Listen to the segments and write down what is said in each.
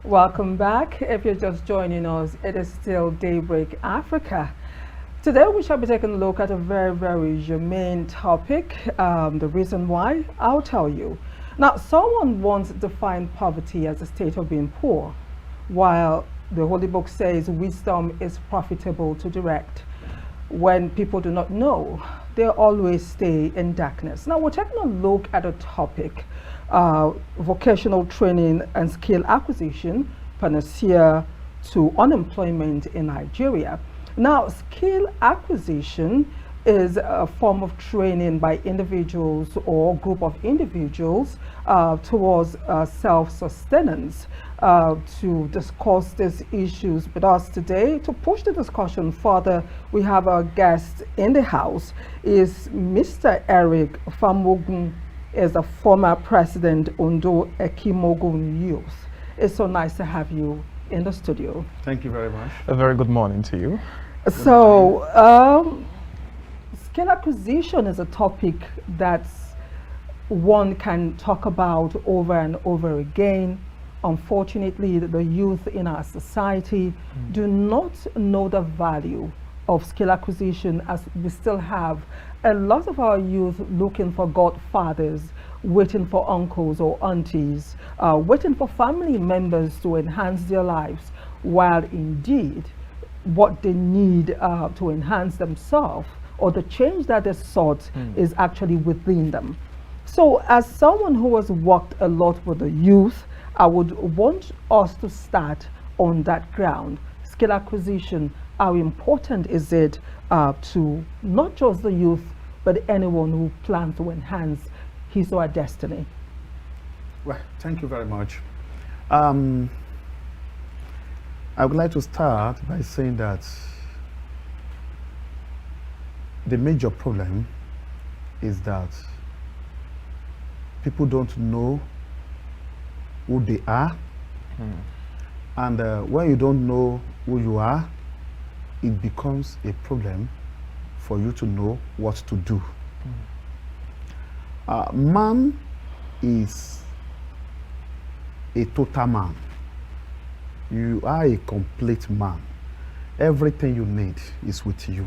Welcome back. If you're just joining us, it is still Daybreak Africa. Today we shall be taking a look at a very germane topic. The reason why, I'll tell you. Now, someone once defined poverty as a state of being poor, while the Holy Book says wisdom is profitable to direct. When people do not know, they always stay in darkness. Now, we're taking a look at a topic, vocational training and skill acquisition, Panacea to unemployment in Nigeria. Now, skill acquisition is a form of training by individuals or group of individuals towards self-sustenance. To discuss these issues with us today, to push the discussion further, we have our guest in the house, is Mr. Eric Famogun, is a former president, Ondo Ekimogun Youth. It's so nice to have you in the studio. Thank you very much. A very good morning to you. So, skill acquisition is a topic that one can talk about over and over again. Unfortunately, the youth in our society do not know the value of skill acquisition, as we still have a lot of our youth looking for godfathers, waiting for uncles or aunties, waiting for family members to enhance their lives, while indeed what they need to enhance themselves or the change that they sought is actually within them. So as someone who has worked a lot with the youth, I would want us to start on that ground. Skill acquisition, how important is it to not just the youth, but anyone who plans to enhance his or her destiny? Well, thank you very much. I would like to start by saying that the major problem is that people don't know who they are, and when you don't know who you are, it becomes a problem for you to know what to do. Man is a total man. You are a complete man. Everything you need is with you.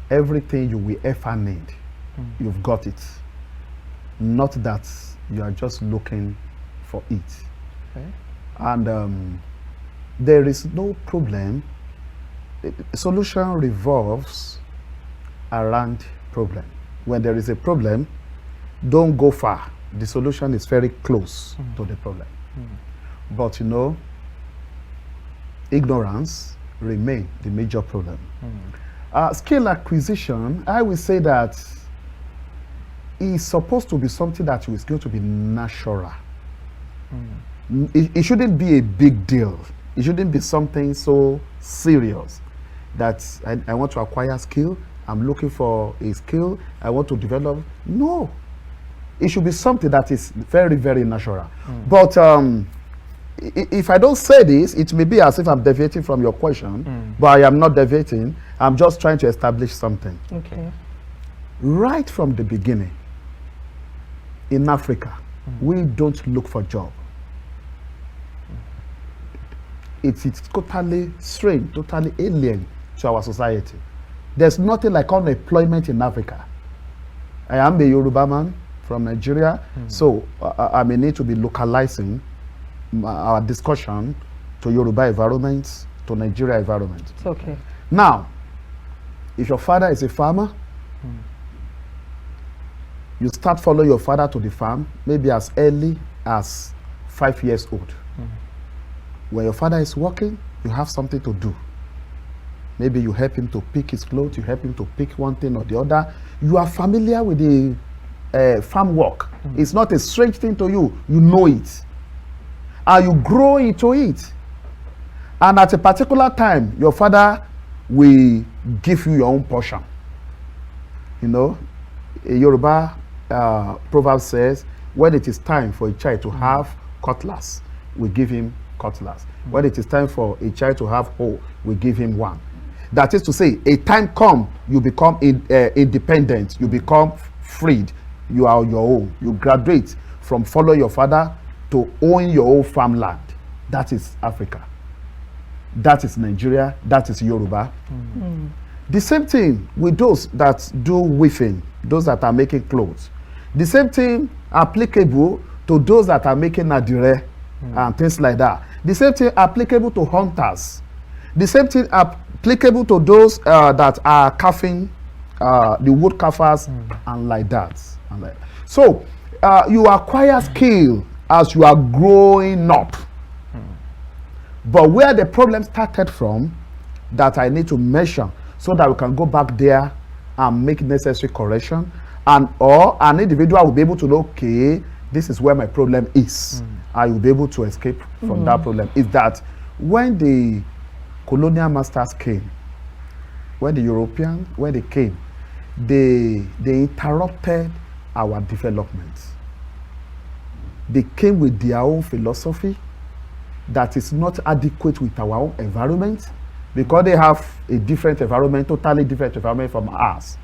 Everything you will ever need, you've got it. Not that you are just looking for it. Okay. And there is no problem. The solution revolves around problem. When there is a problem, don't go far. The solution is very close to the problem. But you know, ignorance remains the major problem. Skill acquisition, I will say that is supposed to be something that is going to be natural. It shouldn't be a big deal. It shouldn't be something so serious that I want to acquire skill, I'm looking for a skill, I want to develop. No. It should be something that is very natural. But if I don't say this, it may be as if I'm deviating from your question, but I am not deviating. I'm just trying to establish something. Okay. Right from the beginning, in Africa, we don't look for job. It's totally strange, totally alien to our society. There's nothing like unemployment in Africa. I am a Yoruba man from Nigeria, so I may need to be localizing our discussion to Yoruba environment, to Nigeria environment. It's okay. Now, if your father is a farmer, you start following your father to the farm, maybe as early as 5 years old. When your father is working, you have something to do. Maybe you help him to pick his clothes, you help him to pick one thing or the other. You are familiar with the farm work. It's not a strange thing to you. You know it. And you grow into it. And at a particular time, your father will give you your own portion. You know, a Yoruba proverb says, when it is time for a child to have cutlass, we give him cutlass. When it is time for a child to have hoe, we give him one. That is to say, a time come, you become independent, you become freed, you are on your own. You graduate from follow your father to own your own farmland. That is Africa. That is Nigeria. That is Yoruba. The same thing with those that do weaving, those that are making clothes. The same thing applicable to those that are making Anire and things like that. The same thing applicable to hunters. The same thing applicable to those that are carving, the wood carvers and like that. So you acquire skill as you are growing up. But where the problem started from, that I need to mention, so that we can go back there and make necessary correction, and or an individual will be able to know, okay, this is where my problem is. I will be able to escape from that problem. Is that when the colonial masters came, when the Europeans, when they came, they interrupted our development. They came with their own philosophy that is not adequate with our own environment, because they have a different environment, totally different environment from ours.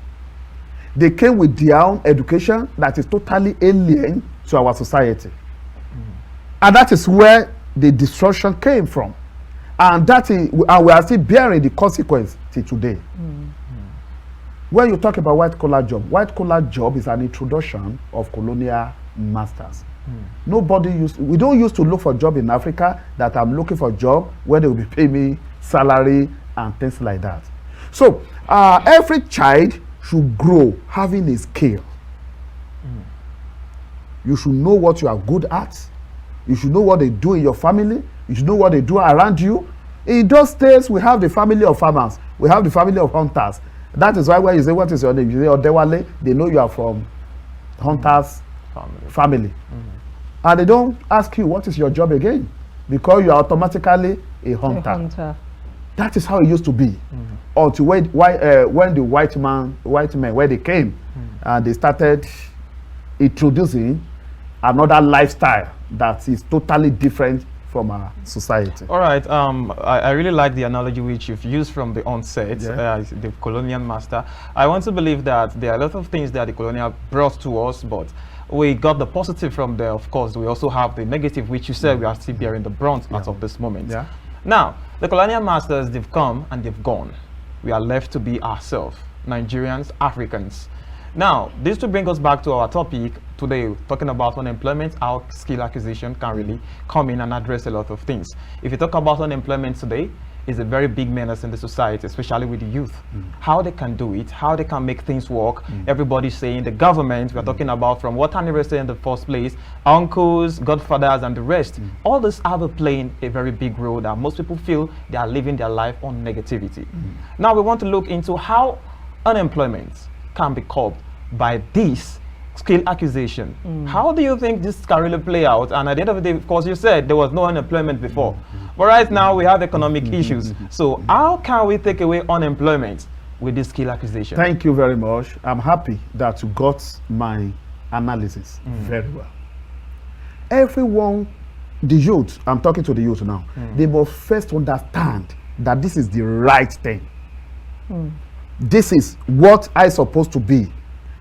They came with their own education that is totally alien to our society. And that is where the destruction came from. And that is, and we are still bearing the consequence till today. When you talk about white collar job is an introduction of colonial masters. Nobody we don't used to look for a job in Africa that I'm looking for a job where they will be paying me salary and things like that. So every child should grow having a skill. You should know what you are good at. You should know what they do in your family. You should know what they do around you. In those days, we have the family of farmers. We have the family of hunters. That is why when you say, what is your name? You say, Odewale, they know you are from hunters family. And they don't ask you, what is your job again? Because you are automatically a hunter. That is how it used to be. Until when the white men, where they came, and they started introducing another lifestyle that is totally different from our society. All right. I really like the analogy which you've used from the onset, the colonial master. I want to believe that there are a lot of things that the colonial brought to us, but we got the positive from there. Of course, we also have the negative, which you said we are still bearing the brunt as of this moment. Now, the colonial masters, they've come and they've gone. We are left to be ourselves, Nigerians, Africans. Now, this will bring us back to our topic today, talking about unemployment, how skill acquisition can really come in and address a lot of things. If you talk about unemployment today, it's a very big menace in the society, especially with the youth. How they can do it, how they can make things work. Everybody's saying the government, we're talking about from what Anire said in the first place, uncles, godfathers, and the rest. All this are playing a very big role that most people feel they are living their life on negativity. Now we want to look into how unemployment can be curbed by this skill acquisition. How do you think this can really play out? And at the end of the day, of course, you said there was no unemployment before. But right now we have economic issues. So how can we take away unemployment with this skill acquisition? Thank you very much. I'm happy that you got my analysis very well. Everyone, the youth, I'm talking to the youth now, they must first understand that this is the right thing. This is what I'm supposed to be.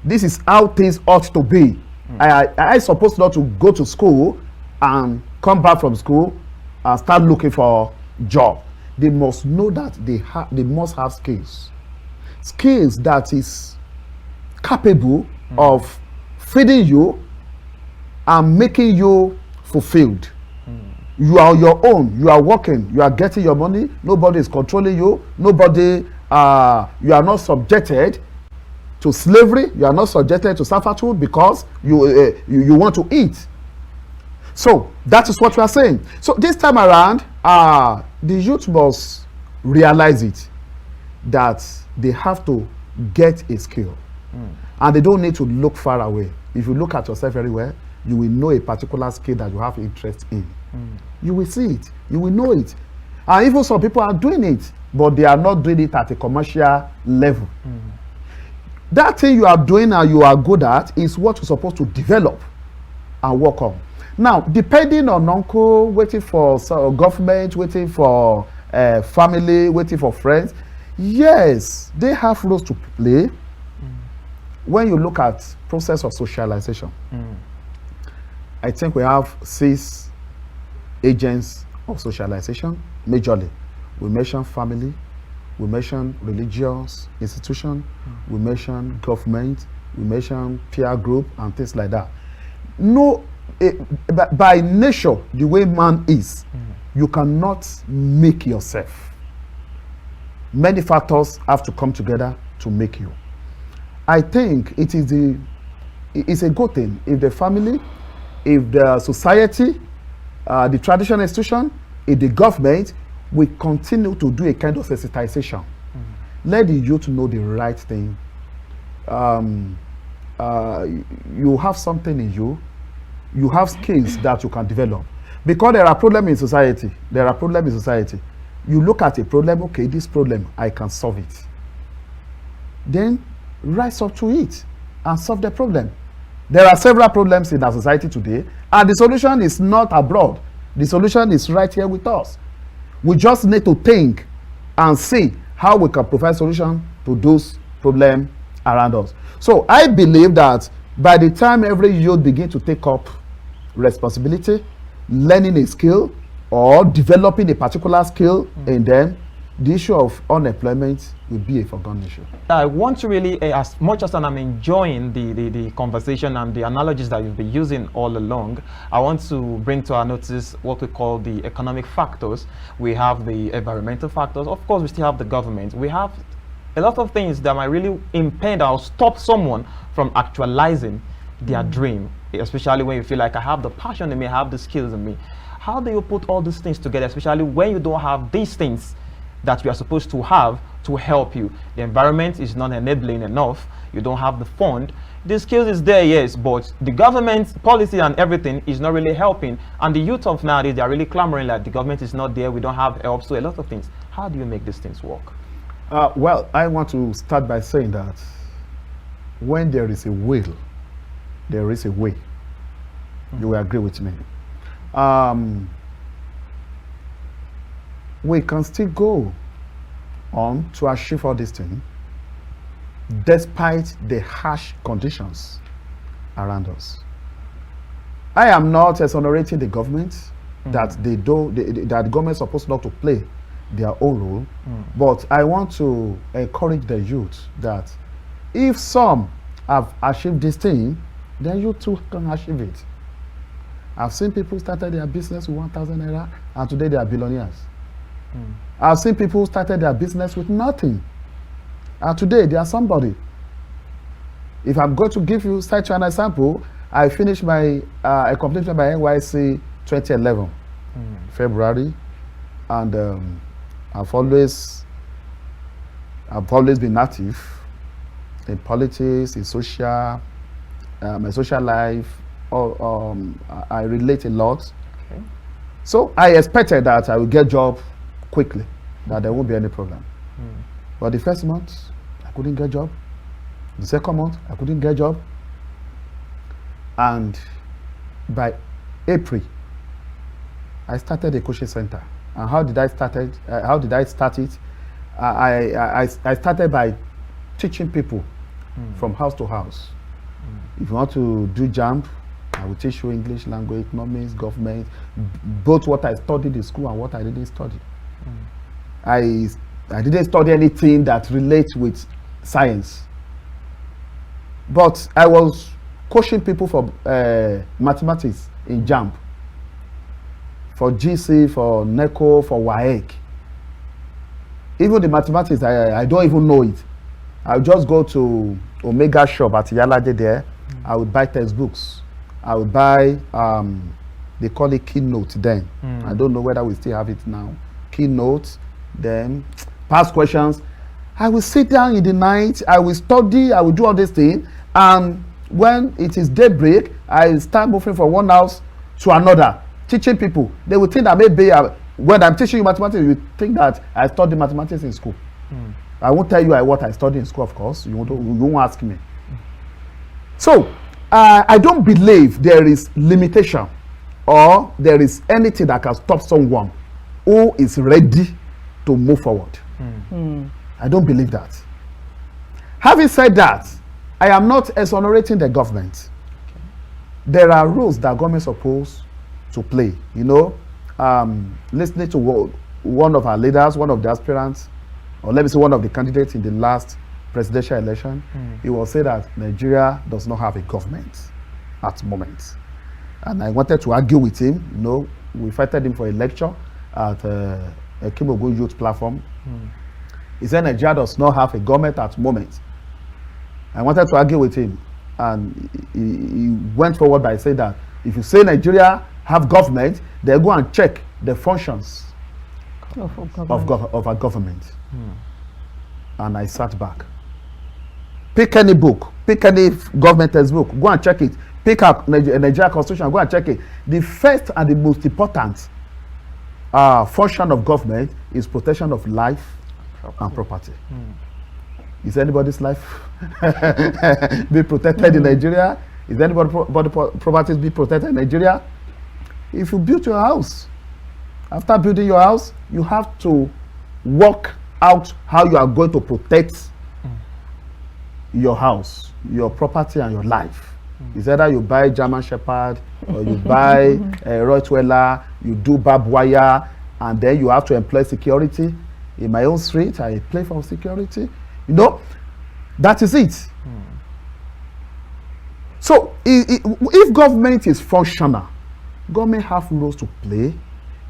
This is how things ought to be. I supposed not to go to school and come back from school and start looking for a job. They must know that they must have skills. Skills that is capable of feeding you and making you fulfilled. You are your own. You are working. You are getting your money. Nobody is controlling you. Nobody, you are not subjected to slavery. You are not subjected to servitude because you want to eat. So that is what we are saying. So this time around, the youth must realize it, that they have to get a skill. And they don't need to look far away. If you look at yourself very well, you will know a particular skill that you have interest in. You will see it. You will know it. And even some people are doing it, but they are not doing it at a commercial level. That thing you are doing and you are good at is what you're supposed to develop and work on. Now, depending on uncle, waiting for government, waiting for family, waiting for friends, yes, they have roles to play. When you look at process of socialization, I think we have 6 agents of socialization, majorly. We mention family, we mention religious institution, we mention government, we mention peer group and things like that. No, by nature, the way man is, you cannot make yourself. Many factors have to come together to make you. I think it's a good thing if the family, if the society, the traditional institution, if the government, we continue to do a kind of sensitization. Let the youth know the right thing. You have something in you. You have skills that you can develop. Because there are problems in society. You look at a problem, okay, this problem, I can solve it. Then rise up to it and solve the problem. There are several problems in our society today, and the solution is not abroad. The solution is right here with us. We just need to think and see how we can provide solution to those problems around us. So I believe that by the time every youth begin to take up responsibility, learning a skill or developing a particular skill in them, the issue of unemployment will be a forgotten issue. I want to really, as much as I'm enjoying the conversation and the analogies that you've been using all along, I want to bring to our notice what we call the economic factors. We have the environmental factors. Of course, we still have the government. We have a lot of things that might really impede or stop someone from actualizing their dream, especially when you feel like I have the passion in me, I have the skills in me. How do you put all these things together, especially when you don't have these things that you are supposed to have to help you? The environment is not enabling enough. You don't have the fund. The skills is there, yes, but the government policy and everything is not really helping. And the youth of nowadays, they are really clamoring like the government is not there, we don't have help, so a lot of things. How do you make these things work? Well, I want to start by saying that when there is a will, there is a way. You will agree with me. We can still go on to achieve all these things despite the harsh conditions around us. I am not exonerating the government that that government is supposed not to play their own role, but I want to encourage the youth that if some have achieved this thing, then you too can achieve it. I've seen people started their business with 1,000 naira and today they are billionaires. I've seen people started their business with nothing and today they are somebody. If I'm going to give you such an example, I finished my I completed my NYC 2011 February, and I've always been active in politics, in social, my social life. I relate a lot. Okay. So I expected that I would get job quickly, that there won't be any problem. But the first month, I couldn't get job. The second month, I couldn't get job. And by April, I started a coaching center. And how did I start it? I started by teaching people from house to house. If you want to do jump, I will teach you English, language, economics, government, both what I studied in school and what I didn't study. I didn't study anything that relates with science. But I was coaching people for mathematics in jump, for GC, for NECO, for WAEC. Even the mathematics, I don't even know it. I'll just go to Omega shop at Yalade there. I would buy textbooks. I would buy, they call it Keynote then. I don't know whether we still have it now. Keynote, then past questions. I will sit down in the night, I will study, I will do all these things. And when it is daybreak, I start moving from one house to another, teaching people. They will think that maybe when I'm teaching you mathematics, you think that I studied mathematics in school. I won't tell you what I studied in school, of course. You won't ask me. So, I don't believe there is limitation or there is anything that can stop someone who is ready to move forward. I don't believe that. Having said that, I am not exonerating the government. There are rules that government is supposed to play. You know, listening to one of our leaders, one of the aspirants, or let me say one of the candidates in the last presidential election, he will say that Nigeria does not have a government at the moment. And I wanted to argue with him. You know, we invited him for a lecture at Ekimogun Youth Platform. He said Nigeria does not have a government at the moment. I wanted to argue with him, and he went forward by saying that if you say Nigeria have government, they go and check the functions of our government. And I sat back. Pick any book, pick any government textbook, go and check it. Pick up Nigeria Constitution, go and check it. The first and the most important function of government is protection of life and property. Is anybody's life be protected in Nigeria? Is anybody's property be protected in Nigeria? If you build your house, after building your house, you have to work out how you are going to protect your house, your property, and your life. It's either you buy German Shepherd or you buy a Rottweiler, you do barbed wire, and then you have to employ security. In my own street, I play for security. You know, that is it. So, if government is functional, government have roles to play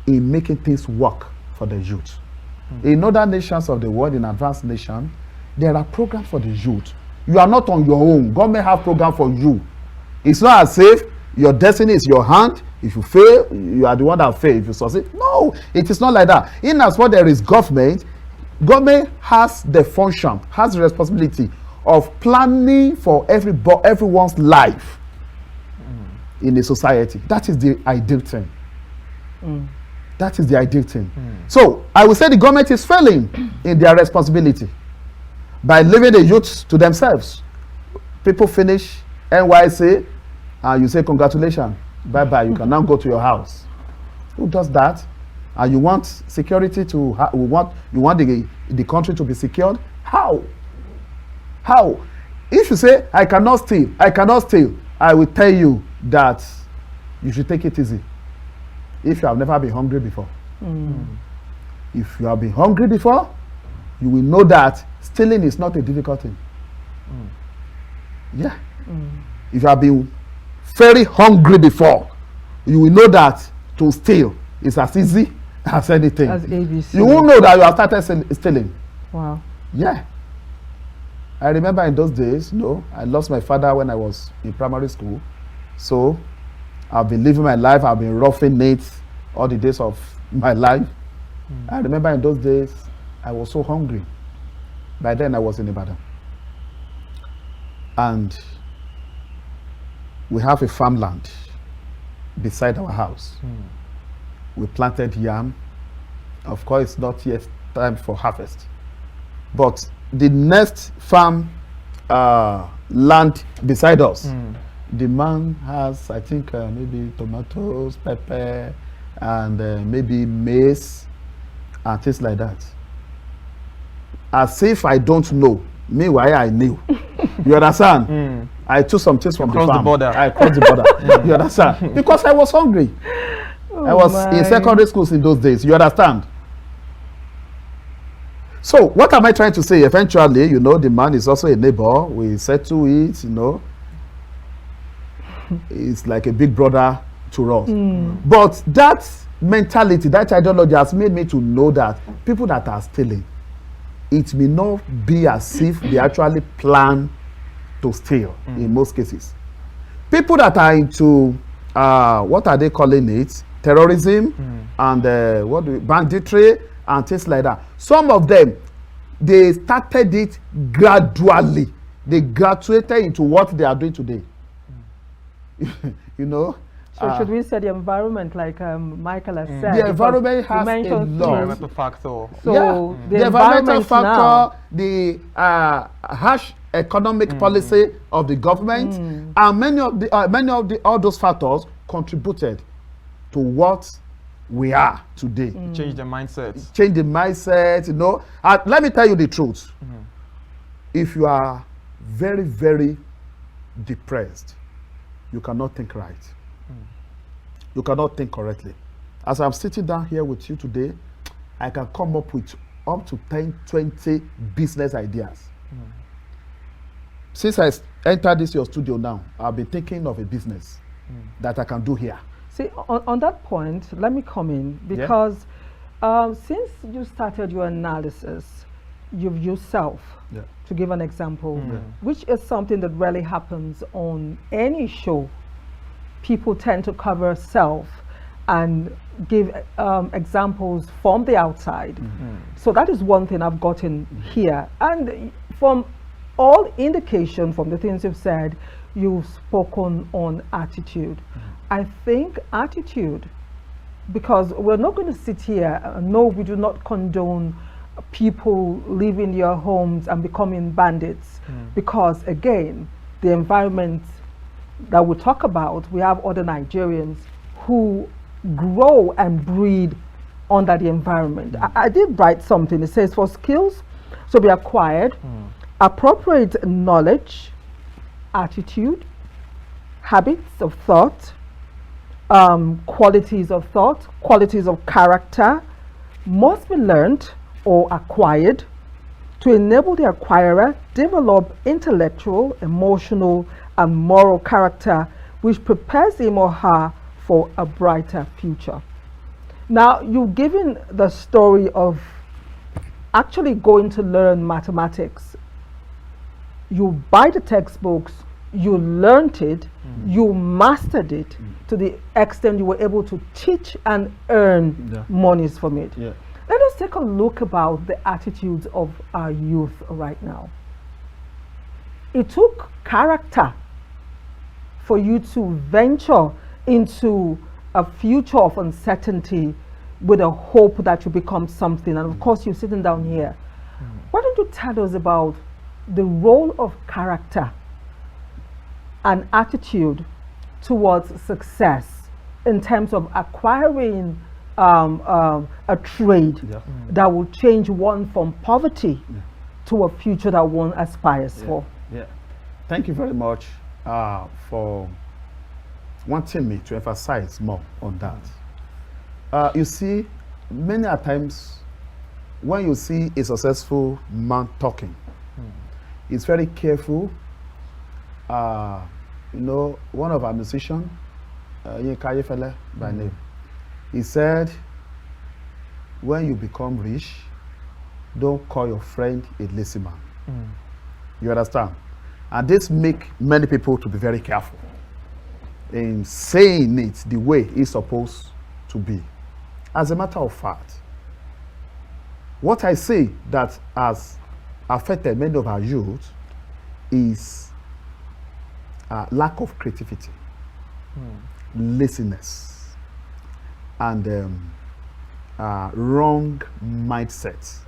in making things work for the youth. In other nations of the world, in advanced nations, there are programs for the youth. You are not on your own. Government have program for you. It's not as if your destiny is your hand. If you fail, you are the one that fail. If you succeed, no, it is not like that. In as far there is government, government has the function, has the responsibility of planning for everyone's life in a society. That is the ideal thing. That is the ideal thing. So I will say the government is failing in their responsibility by leaving the youth to themselves. People finish NYC and you say congratulations, bye bye, you can now go to your house. Who does that? And you want security to you want the country to be secured? How? If you say I cannot steal, I will tell you that you should take it easy. If you have never been hungry before. If you have been hungry before, you will know that stealing is not a difficult thing. Yeah. If you have been very hungry before, you will know that to steal is as easy as anything. As ABC. You won't know that you have started stealing. Wow. Yeah. I remember in those days, I lost my father when I was in primary school. So I've been living my life, I've been roughing it all the days of my life. I remember in those days, I was so hungry. By then I was in Ibadan. And we have a farmland beside our house. We planted yam. Of course, it's not yet time for harvest. But the next farm land beside us, the man has, I think, maybe tomatoes, pepper, and maybe maize, and things like that. As if I don't know. Meanwhile, I knew. You understand? I took some things from the farm. I crossed the border. You understand? Because I was hungry. I was in secondary schools in those days. You understand? So, what am I trying to say? Eventually, the man is also a neighbor. We settle it, It's like a big brother to us. But that mentality, that ideology has made me to know that people that are stealing, it may not be as if they actually plan to steal in most cases. People that are into, what are they calling it? Terrorism and banditry and things like that. Some of them, they started it gradually. They graduated into what they are doing today. So should we say the environment, like Michael has said? The environment has a lot. Environmental factor. So the environmental factor, the harsh economic policy of the government, and many of all those factors contributed to what we are today. Change the mindset. Change the mindset, let me tell you the truth. If you are very, very depressed, you cannot think right. You cannot think correctly. As I'm sitting down here with you today, I can come up with up to 10, 20 business ideas. Since I entered this your studio now, I'll be thinking of a business that I can do here. See, on that point, let me come in because since you started your analysis, you've used self to give an example, which is something that rarely happens on any show. People tend to cover self and give examples from the outside. So that is one thing I've gotten here. And from all indication from the things you've said, you've spoken on attitude. I think attitude, because we're not going to sit here, no, we do not condone people leaving their homes and becoming bandits, because again, the environment that we talk about, we have other Nigerians who grow and breed under the environment. I did write something. It says for skills to be acquired, appropriate knowledge, attitude, habits of thought, qualities of thought, qualities of character must be learned or acquired to enable the acquirer develop intellectual, emotional, and moral character which prepares him or her for a brighter future. Now, you've given the story of actually going to learn mathematics. You buy the textbooks, you learned it, you mastered it to the extent you were able to teach and earn monies from it. Let us take a look about the attitudes of our youth right now. It took character for you to venture into a future of uncertainty with a hope that you become something. And of course, you're sitting down here. Why don't you tell us about the role of character and attitude towards success in terms of acquiring a trade that will change one from poverty to a future that one aspires for? Thank you very much for wanting me to emphasize more on that. You see, many a times when you see a successful man talking, he's very careful. You know, one of our musicians, Yinka Ayefele by name, he said, when you become rich, don't call your friend a lazy man. You understand? And this makes many people to be very careful in saying it the way it's supposed to be. As a matter of fact, what I say that has affected many of our youth is lack of creativity, laziness, and wrong mindset.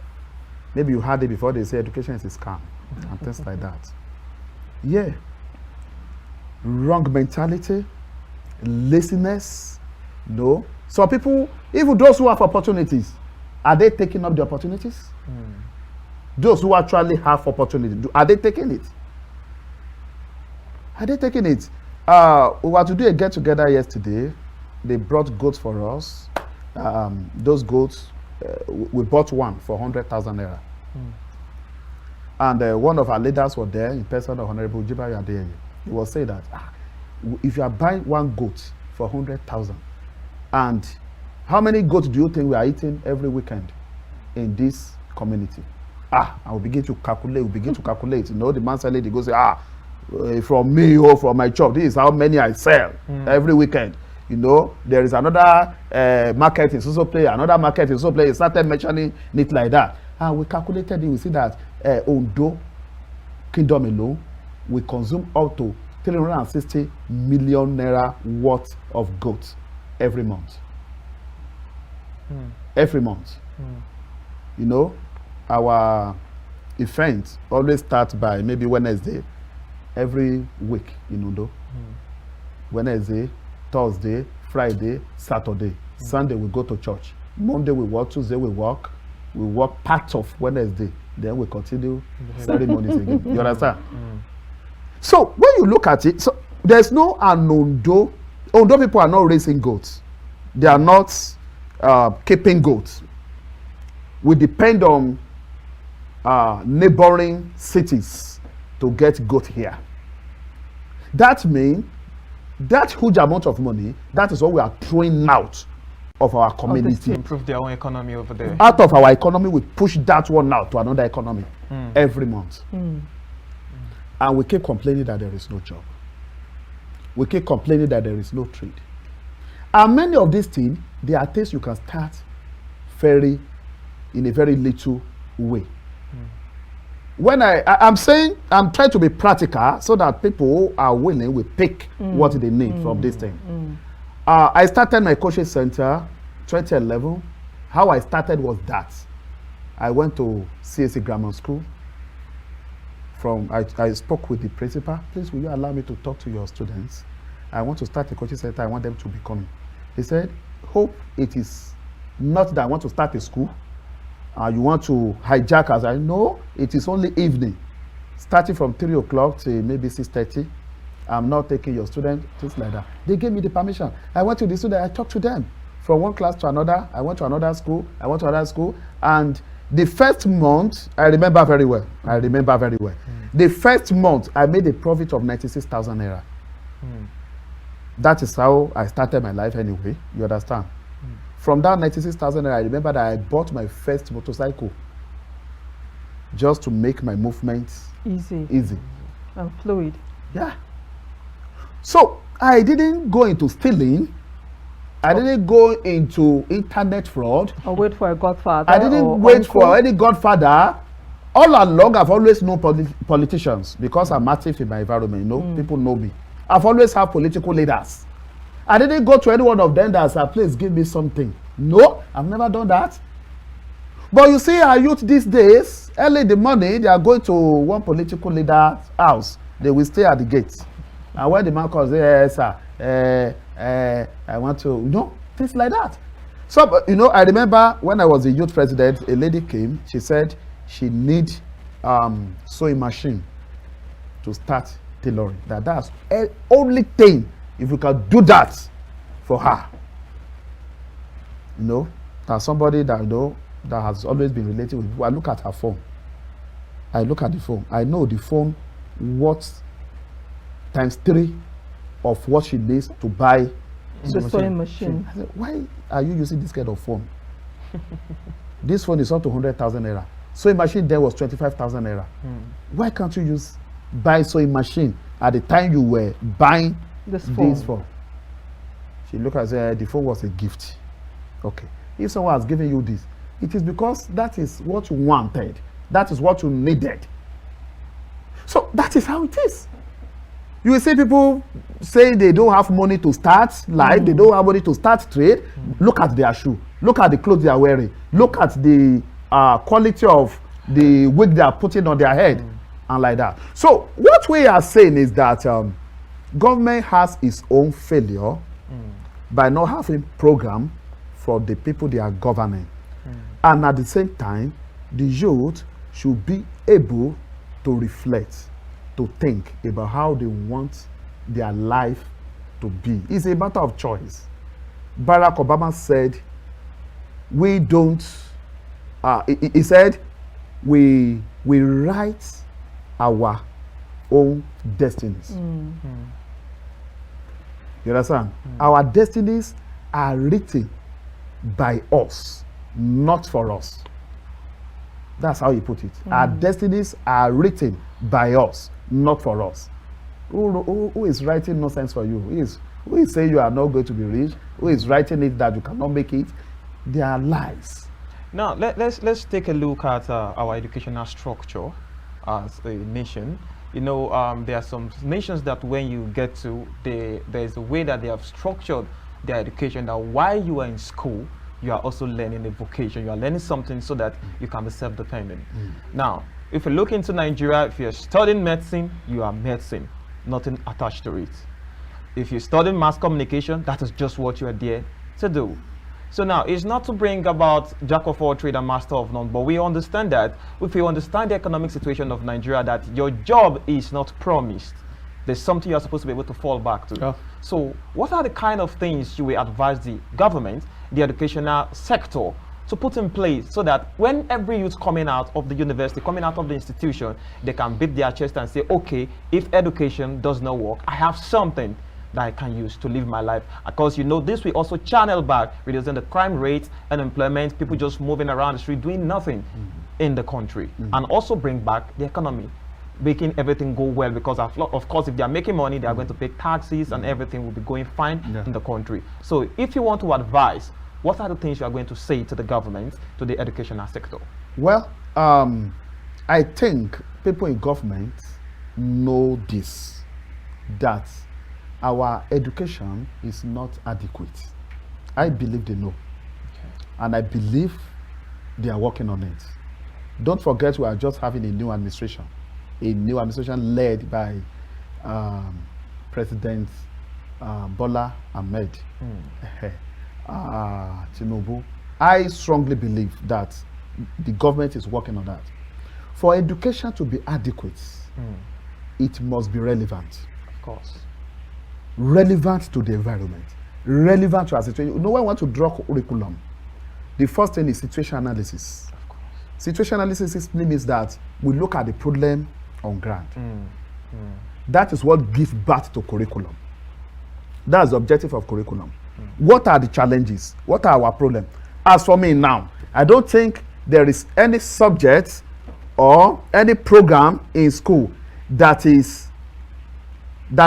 Maybe you heard it before, they say education is a scam and things like that. Wrong mentality, laziness. No. Some people, even those who have opportunities, are they taking up the opportunities? Those who actually have opportunity, are they taking it? Are they taking it? We were to do a get-together yesterday. They brought goats for us. Those goats, we bought one for 100,000 naira. And one of our leaders was there in person of Honorable Jibayo Adeyeye. He was saying that if you are buying one goat for 100,000, and how many goats do you think we are eating every weekend in this community? I will begin to calculate. You know, the man lady goes, from me or from my shop, this is how many I sell every weekend. You know, there is another market in Soso Play, another market in Soso Play. He started mentioning it like that. And we calculated it, we see that Ondo Kingdom alone, we consume up to 360 million naira worth of goats every month. Every month. You know, our event always starts by maybe Wednesday, every week in Ondo. Wednesday, Thursday, Friday, Saturday. Sunday we go to church. Monday we work, Tuesday we work. We work part of Wednesday. Then we continue ceremonies again. You understand? So when you look at it, so there's no an Ondo. Ondo people are not raising goats. They are not keeping goats. We depend on neighboring cities to get goat here. That means that huge amount of money, that is what we are throwing out of our community. To improve their own economy over there. Out of our economy, we push that one out to another economy every month. And we keep complaining that there is no job. We keep complaining that there is no trade. And many of these things, they are things you can start in a very little way. When I'm saying, I'm trying to be practical so that people who are willing will pick what they need from this thing. I started my coaching center 2011. How I started was that I went to CSC Grammar School. I spoke with the principal. Please, will you allow me to talk to your students? I want to start a coaching center. I want them to become. He said, hope it is not that I want to start a school. You want to hijack us. I know it is only evening, starting from 3 o'clock to maybe 6:30. I'm not taking your student, things like that. They gave me the permission. I went to the student, I talked to them. From one class to another, I went to another school, and the first month, I remember very well. The first month, I made a profit of 96,000 naira. That is how I started my life anyway, you understand? From that 96,000 naira, I remember that I bought my first motorcycle just to make my movements easy. And fluid. Yeah. So I didn't go into stealing. I didn't go into internet fraud. Or wait for a godfather. I didn't wait for any godfather. All along, I've always known politicians because I'm active in my environment. You know, people know me. I've always had political leaders. I didn't go to any one of them that said, please give me something. No, I've never done that. But you see, our youth these days, early in the morning, they are going to one political leader's house. They will stay at the gate. And when the man calls, yes, sir, I want to, things like that. So, I remember when I was a youth president, a lady came, she said she need sewing machine to start tailoring. That's the only thing, if we can do that for her. That's somebody that, that has always been related with people. I look at her phone. I look at the phone. I know the phone worth ×3 of what she needs to buy the sewing machine. I said, why are you using this kind of phone? This phone is up to 100,000 naira. Sewing machine then was 25,000 naira. Why can't you buy sewing machine at the time you were buying this phone? She looked and said, the phone was a gift. Okay. If someone has given you this, it is because that is what you wanted. That is what you needed. So that is how it is. You will see people saying they don't have money to start life, they don't have money to start trade. Look at their shoe. Look at the clothes they are wearing. Look at the quality of the wig they are putting on their head and like that. So what we are saying is that government has its own failure by not having program for the people they are governing. And at the same time, the youth should be able to reflect, to think about how they want their life to be. It's a matter of choice. Barack Obama said, we don't, he said, we write our own destinies. You understand? Our destinies are written by us, not for us. That's how he put it. Our destinies are written by us, not for us. Who is writing nonsense for you? Who is saying you are not going to be rich? Who is writing it that you cannot make it? They are lies. Now, let's take a look at our educational structure as a nation. There are some nations that when you get to, there's a way that they have structured their education, that while you are in school, you are also learning a vocation. You are learning something so that you can be self-dependent. Now, if you look into Nigeria, if you're studying medicine, you are medicine, nothing attached to it. If you're studying mass communication, that is just what you are there to do. So now, it's not to bring about jack of all trade and master of none, but we understand that if you understand the economic situation of Nigeria, that your job is not promised. There's something you're supposed to be able to fall back to. So what are the kind of things you will advise the government the educational sector to put in place so that when every youth coming out of the university, coming out of the institution, they can beat their chest and say, okay, if education does not work, I have something that I can use to live my life. Of course, you know, this will also channel back, reducing the crime rate, unemployment, people just moving around the street doing nothing in the country, and also bring back the economy, making everything go well, because of course, if they are making money, they are going to pay taxes and everything will be going fine in the country. So if you want to advise, what are the things you are going to say to the government, to the educational sector? Well, I think people in government know this, that our education is not adequate. I believe they know. And I believe they are working on it. Don't forget, we are just having a new administration led by President Bola Ahmed Tinubu. I strongly believe that the government is working on that. For education to be adequate, it must be relevant. Of course. Relevant to the environment, relevant to our situation. You know, when I want to draw curriculum, the first thing is situation analysis. Of course. Situation analysis means that we look at the problem on ground. That is what gives birth to curriculum. That's the objective of curriculum. What are the challenges? What are our problems? As for me now, I don't think there is any subject or any program in school that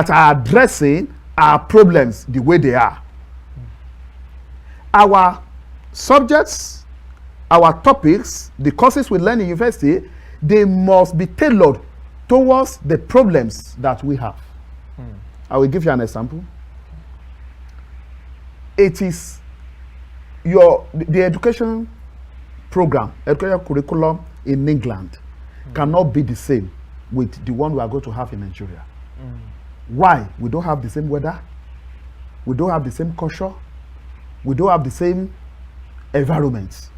are addressing our problems the way they are. Our subjects, our topics, the courses we learn in university, they must be tailored towards the problems that we have. I will give you an example. It is the education program, education curriculum in England cannot be the same with the one we are going to have in Nigeria. Why? We don't have the same weather. We don't have the same culture. We don't have the same environment.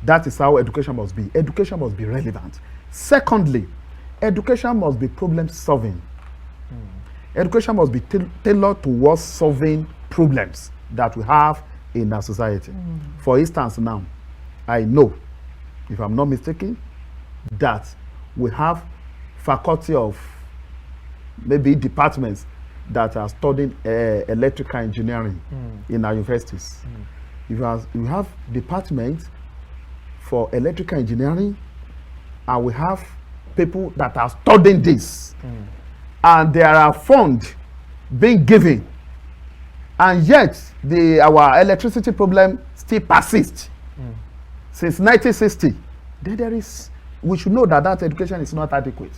That is how education must be. Education must be relevant. Secondly, education must be problem solving. Education must be tailored towards solving problems that we have in our society. For instance, now, I know, if I'm not mistaken, that we have faculty of maybe departments that are studying electrical engineering in our universities. You have departments for electrical engineering, and we have people that are studying this, and there are funds being given, and yet our electricity problem still persists since 1960. Then we should know that education is not adequate.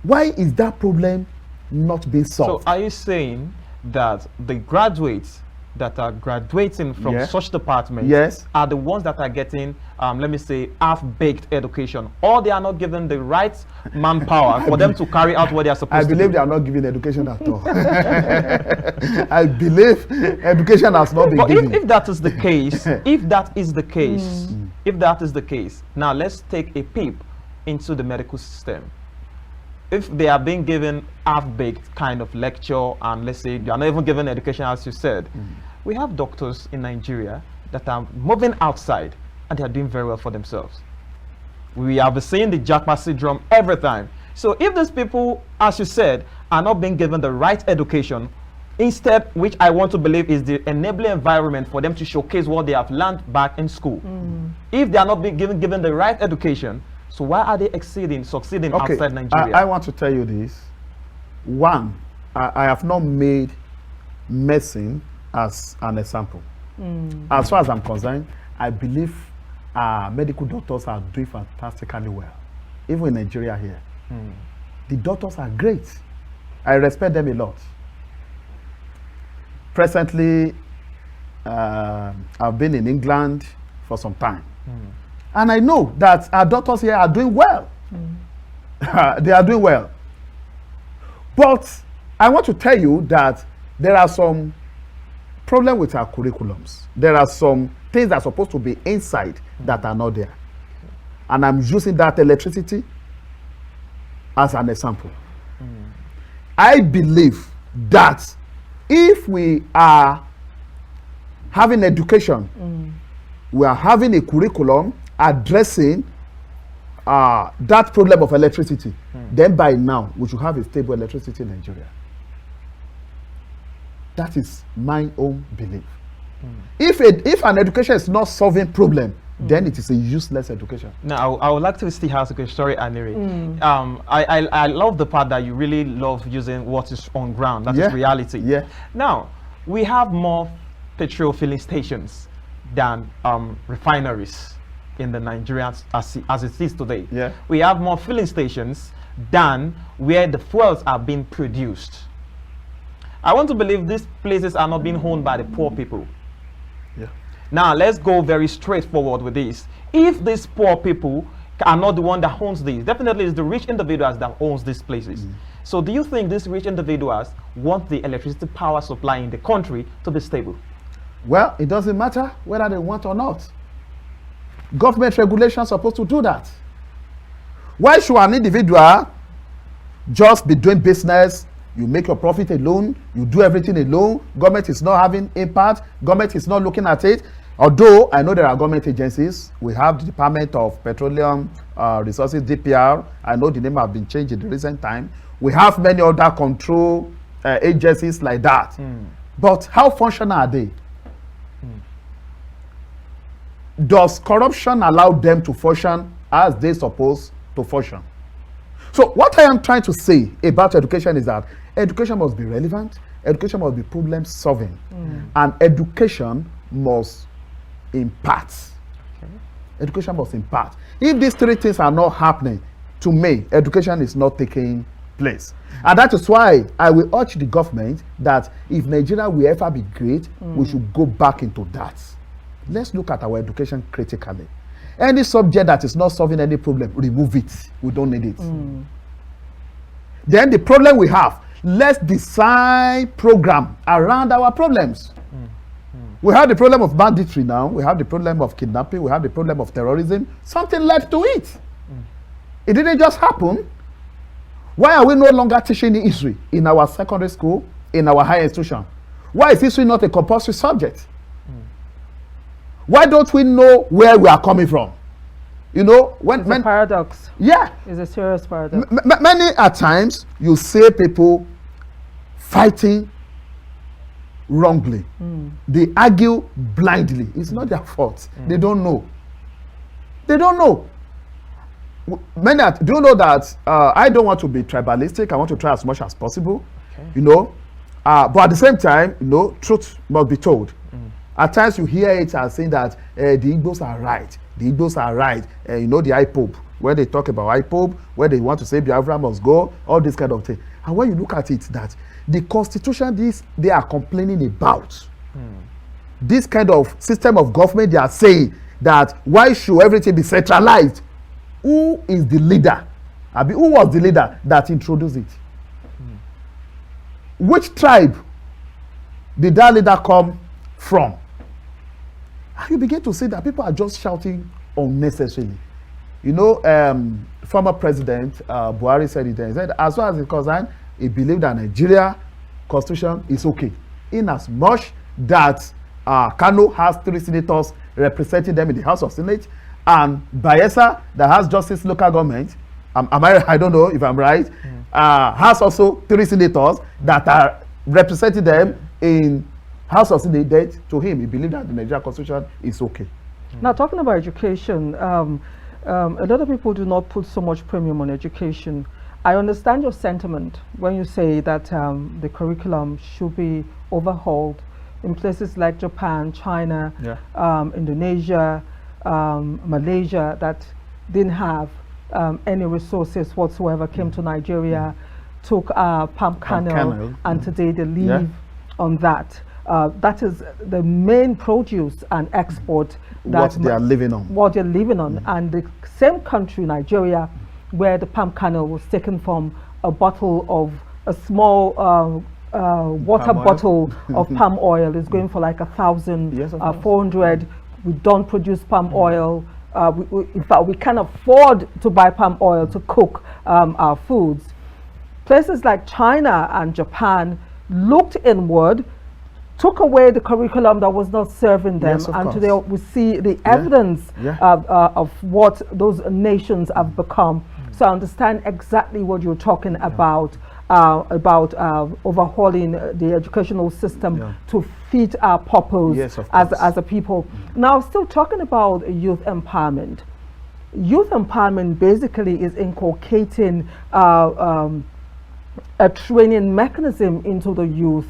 Why is that problem not being solved? So are you saying that the graduates that are graduating from such departments are the ones that are getting, let me say, half-baked education, or they are not given the right manpower for them to carry out what they are supposed to do? I believe they are not given education at all. I believe education has not been given. If that is the case, if that is the case, now let's take a peep into the medical system. If they are being given half-baked kind of lecture, and let's say they are not even given education, as you said, we have doctors in Nigeria that are moving outside and they are doing very well for themselves. We have been seeing the Jackpot syndrome every time. So if these people, as you said, are not being given the right education, instead, which I want to believe is the enabling environment for them to showcase what they have learned back in school. If they are not being given the right education, so why are they succeeding outside Nigeria? I want to tell you this. One, I have not made medicine as an example. As far as I'm concerned, I believe medical doctors are doing fantastically well, even in Nigeria here. The doctors are great. I respect them a lot. Presently, I've been in England for some time. And I know that our doctors here are doing well. They are doing well. But I want to tell you that there are some problems with our curriculums. There are some things that are supposed to be inside that are not there. And I'm using that electricity as an example. I believe that if we are having education, we are having a curriculum addressing that problem of electricity, then by now we should have a stable electricity in Nigeria. That is my own belief. If an education is not solving problem, then it is a useless education. Now, I would like to still ask a story, Anire. I love the part that you really love using what is on ground, that is reality. Yeah. Now, we have more petrol filling stations than refineries in the Nigeria as it is today. Yeah. We have more filling stations than where the fuels are being produced. I want to believe these places are not being owned by the poor people. Yeah. Now, let's go very straightforward with this. If these poor people are not the one that owns these, definitely it's the rich individuals that owns these places. So do you think these rich individuals want the electricity power supply in the country to be stable? Well, it doesn't matter whether they want or not. Government regulation is supposed to do that. Why should an individual just be doing business? You make your profit alone, you do everything alone, government is not having impact, government is not looking at it. Although I know there are government agencies, we have the Department of Petroleum Resources, DPR, I know the name has been changed in the recent time. We have many other control agencies like that. But how functional are they? Does corruption allow them to function as they supposed to function? So what I am trying to say about education is that education must be relevant, education must be problem solving, and education must impart. Education must impart. If these three things are not happening, to me, education is not taking place. And that is why I will urge the government that if Nigeria will ever be great, we should go back into that. Let's look at our education critically. Any subject that is not solving any problem, remove it. We don't need it. Then the problem we have, let's design program around our problems. We have the problem of banditry now. We have the problem of kidnapping. We have the problem of terrorism. Something led to it. It didn't just happen. Why are we no longer teaching history in our secondary school, in our higher institution? Why is history not a compulsory subject? Why don't we know where we are coming from? You know, when it's a paradox. Yeah, It's a serious paradox. many at times you see people fighting wrongly. They argue blindly. It's not their fault. They don't know. They don't know. Do you know that I don't want to be tribalistic? I want to try as much as possible. You know, but at the same time, you know, truth must be told. At times you hear it as saying that the Igbos are right. The Igbos are right. You know, the IPOB, where they talk about IPOB, where they want to say Biafra must go, all this kind of thing. And when you look at it, that the constitution they are complaining about, this kind of system of government, they are saying that why should everything be centralized? Who is the leader? Who was the leader that introduced it? Which tribe did that leader come from? And you begin to see that people are just shouting unnecessarily. You know, former President Buhari said it then. He said, as far as it's concerned, he believed that Nigeria constitution is okay. In as much that Kano has 3 senators representing them in the House of Senate, and Bayelsa, that has justice local government, I don't know if I'm right, has also 3 senators that are representing them in House of Senate. To him, he believed that the Nigerian constitution is okay. Now, talking about education, a lot of people do not put so much premium on education. I understand your sentiment when you say that the curriculum should be overhauled in places like Japan, China, Indonesia, Malaysia, that didn't have any resources whatsoever, came to Nigeria, took palm kernel, and today they live on that. That is the main produce and export that what they are living on. What they're living on. And the same country, Nigeria, where the palm kernel was taken from a bottle of a small water bottle of palm oil is going for like 1,400. We don't produce palm oil. In fact, we can't afford to buy palm oil to cook our foods. Places like China and Japan looked inward, took away the curriculum that was not serving them, Yes, of and course. today we see the evidence Yeah. of what those nations have become. So I understand exactly what you're talking about overhauling the educational system to fit our purpose Yes, of as course. a people. Now, still talking about youth empowerment. Youth empowerment basically is inculcating a training mechanism into the youth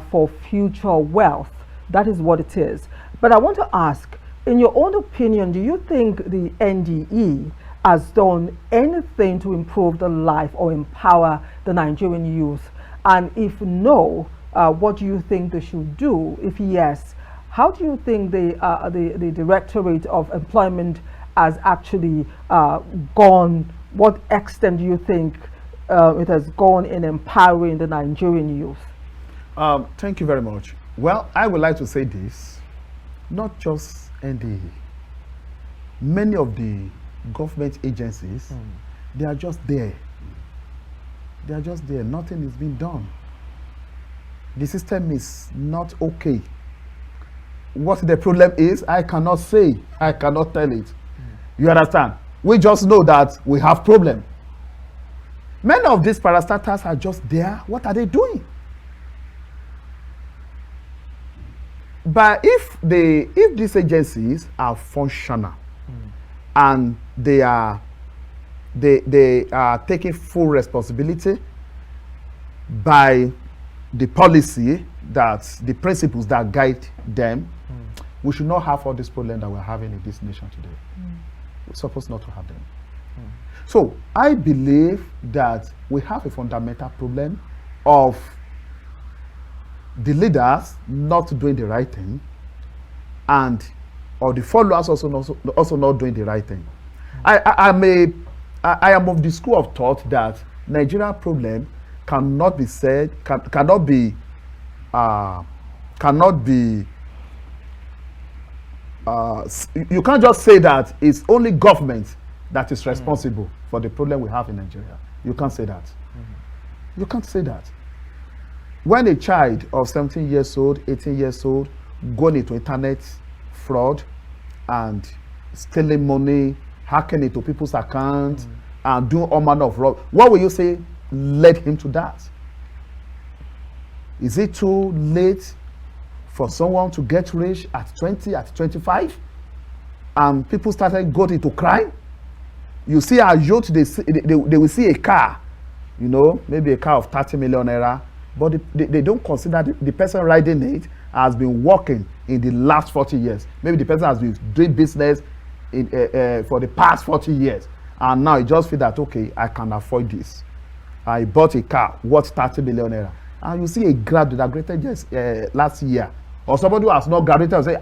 for future wealth. That is what it is. But I want to ask, in your own opinion, do you think the NDE has done anything to improve the life or empower the Nigerian youth? And if no, what do you think they should do? If yes, how do you think the Directorate of Employment has actually gone? What extent do you think it has gone in empowering the Nigerian youth? Thank you very much. Well, I would like to say this, not just NDE. Many of the government agencies, they are just there. They are just there. Nothing is being done. The system is not okay. What the problem is, I cannot say. I cannot tell it. You understand? We just know that we have problem. Many of these parastatals are just there. What are they doing? But if these agencies are functional and they are taking full responsibility by the policy, that the principles that guide them, we should not have all this problem that we're having in this nation today. We're supposed not to have them. So I believe that we have a fundamental problem of the leaders not doing the right thing, or the followers also not doing the right thing. I am of the school of thought that Nigeria problem cannot be said, cannot be you can't just say that it's only government that is responsible for the problem we have in Nigeria. You can't say that. You can't say that. When a child of 17 years old, 18 years old, going into internet fraud and stealing money, hacking into people's accounts, and doing all manner of fraud, what will you say led him to that? Is it too late for someone to get rich at 20, at 25? And people started going into crime? You see our youth, they will see a car, you know, maybe a car of 30 million naira, but they don't consider the person riding it has been working in the last 40 years. Maybe the person has been doing business for the past 40 years. And now he just feel that, okay, I can afford this. I bought a car worth 30 million naira. And you see a graduate that graduated just last year, or somebody who has not graduated and say,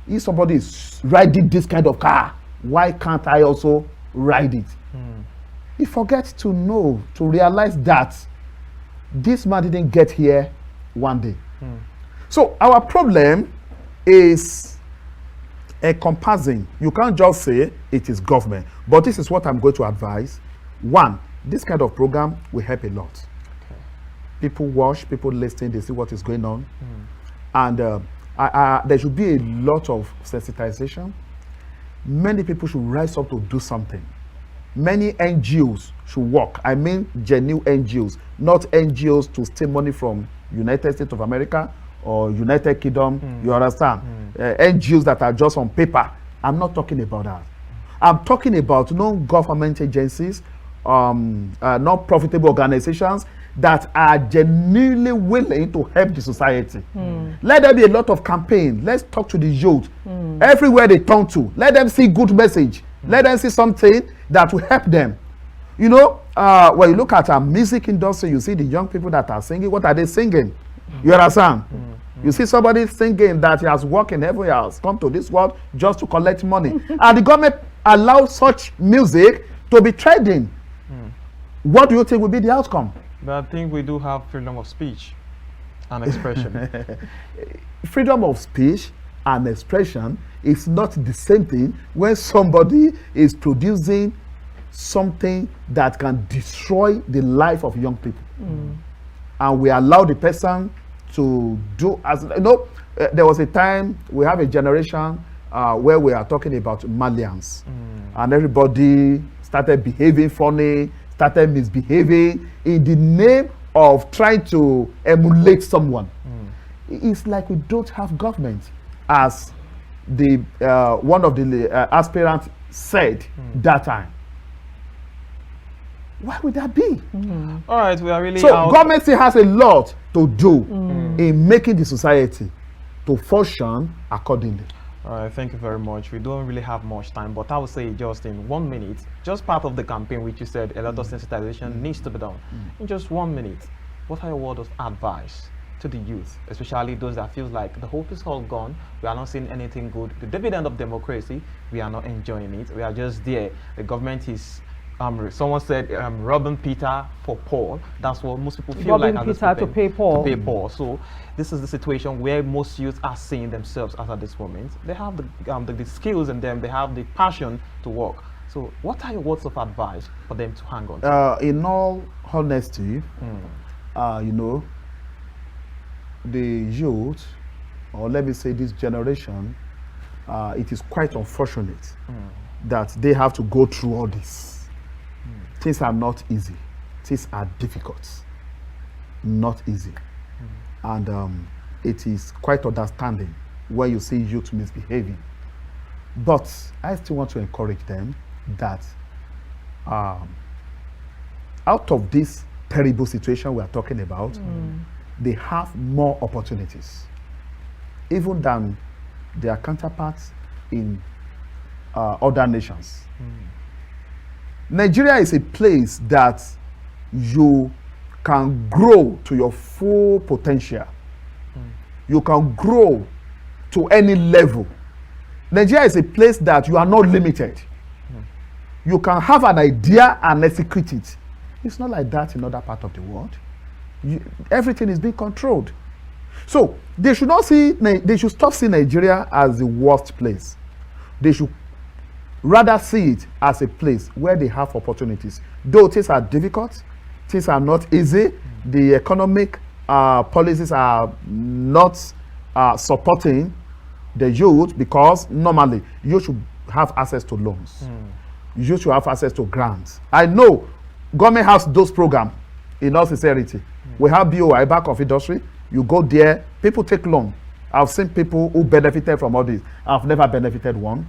if somebody is riding this kind of car, why can't I also ride it? He forgets to know, to realize that this man didn't get here one day. So our problem is encompassing. You can't just say it is government, but this is what I'm going to advise. One, this kind of program will help a lot. People watch, people listen, they see what is going on. And there should be a lot of sensitization. Many people should rise up to do something. Many NGOs should work. I mean genuine NGOs, not NGOs to steal money from United States of America or United Kingdom. You understand? NGOs that are just on paper. I'm not talking about that. I'm talking about non-government agencies, non-profitable organizations that are genuinely willing to help the society. Let there be a lot of campaign. Let's talk to the youth. Everywhere they turn to, let them see good message. Let them see something that will help them. You know, when you look at our music industry, you see the young people that are singing. What are they singing? You understand? You see somebody singing that he has worked in every house, come to this world just to collect money. And the government allows such music to be trading. What do you think will be the outcome? But I think we do have freedom of speech and expression. Freedom of speech and expression is not the same thing when somebody is producing something that can destroy the life of young people. and we allow the person to do, as you know, there was a time, we have a generation where we are talking about Malians, and everybody started behaving funny, started misbehaving in the name of trying to emulate someone. It's like we don't have government, as the one of the aspirants said that time. Why would that be? All right, we are really So out. government still has a lot to do in making the society to function accordingly. All right, thank you very much. We don't really have much time, but I would say just in 1 minute, just part of the campaign which you said a lot of sensitization needs to be done. In just 1 minute, what are your words of advice to the youth, especially those that feel like the hope is all gone, we are not seeing anything good, the dividend of democracy, we are not enjoying it, we are just there, the government is, someone said, robbing Peter for Paul. That's what most people feel Robbing like. Peter to pay Paul. To pay Paul. So this is the situation where most youth are seeing themselves as at this moment. They have the skills in them, they have the passion to work. So what are your words of advice for them to hang on to? In all honesty, you know, the youth, or let me say this generation, it is quite unfortunate that they have to go through all this. Things are not easy. Things are difficult. Not easy. And it is quite understanding when you see youth misbehaving. But I still want to encourage them that out of this terrible situation we are talking about, they have more opportunities, even than their counterparts in other nations. Nigeria is a place that you can grow to your full potential. You can grow to any level. Nigeria is a place that you are not limited. You can have an idea and execute it. It's not like that in other parts of the world. Everything is being controlled. So they should not see, they should stop seeing Nigeria as the worst place. They should rather see it as a place where they have opportunities. Though things are difficult, things are not easy, the economic policies are not supporting the youth, because normally you should have access to loans. You should have access to grants. I know government has those programs, in all sincerity. We have BOI, Bank of Industry. You go there, people take loan. I've seen people who benefited from all this. I've never benefited one.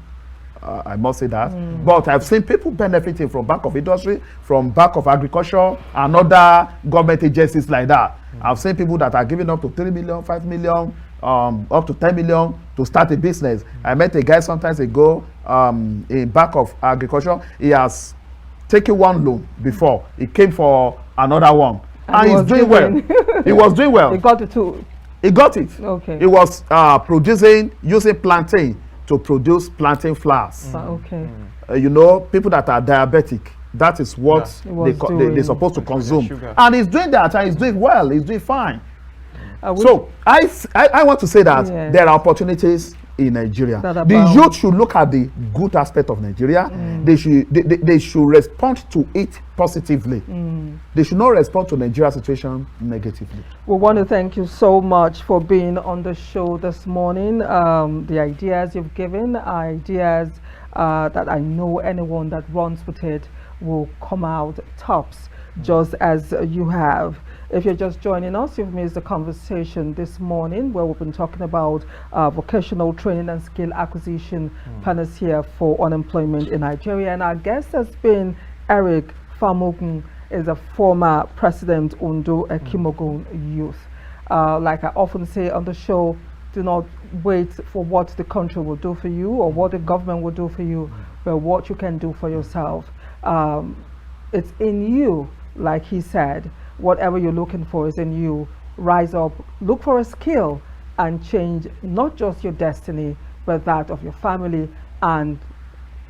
I must say that. But I've seen people benefiting from Bank of Industry, from Bank of Agriculture, and other government agencies like that. I've seen people that are giving up to 3 million, 5 million, up to 10 million to start a business. I met a guy sometimes ago in Bank of Agriculture. He has taken one loan before. He came for another one. And he's doing well. He was doing well. He got it too. He got it. Okay. He was using plantain to produce plantain flowers. Okay. You know, people that are diabetic, that is what they're supposed to consume. And he's doing that, and he's doing well, he's doing fine. So I want to say that there are opportunities in Nigeria. The youth should look at the good aspect of Nigeria. They should respond to it positively. They should not respond to Nigeria's situation negatively. We want to thank you so much for being on the show this morning. The ideas you've given, ideas that I know anyone that runs with it will come out tops, just as you have. If you're just joining us, you've missed the conversation this morning where we've been talking about vocational training and skill acquisition, Panacea for unemployment in Nigeria. And our guest has been Eric Famogun, is a former president Ondo Ekimogun youth. Like I often say on the show, do not wait for what the country will do for you or what the government will do for you, but what you can do for yourself. It's in you, like he said. Whatever you're looking for is in you. Rise up, look for a skill, and change not just your destiny, but that of your family, and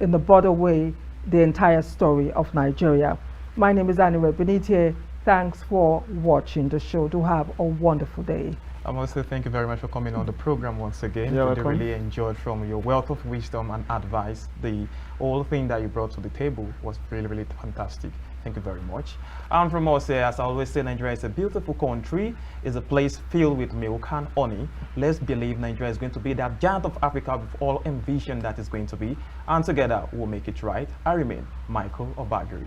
in the broader way, the entire story of Nigeria. My name is Anire Binitie. Thanks for watching the show. Do have a wonderful day. I must say thank you very much for coming on the program once again. You're I welcome. really enjoyed from your wealth of wisdom and advice. The whole thing that you brought to the table was really, really fantastic. Thank you very much. And from us here, as I always say, Nigeria is a beautiful country. It's a place filled with milk and honey. Let's believe Nigeria is going to be that giant of Africa with all envision that is going to be. And together, we'll make it right. I remain Michael Obagiri.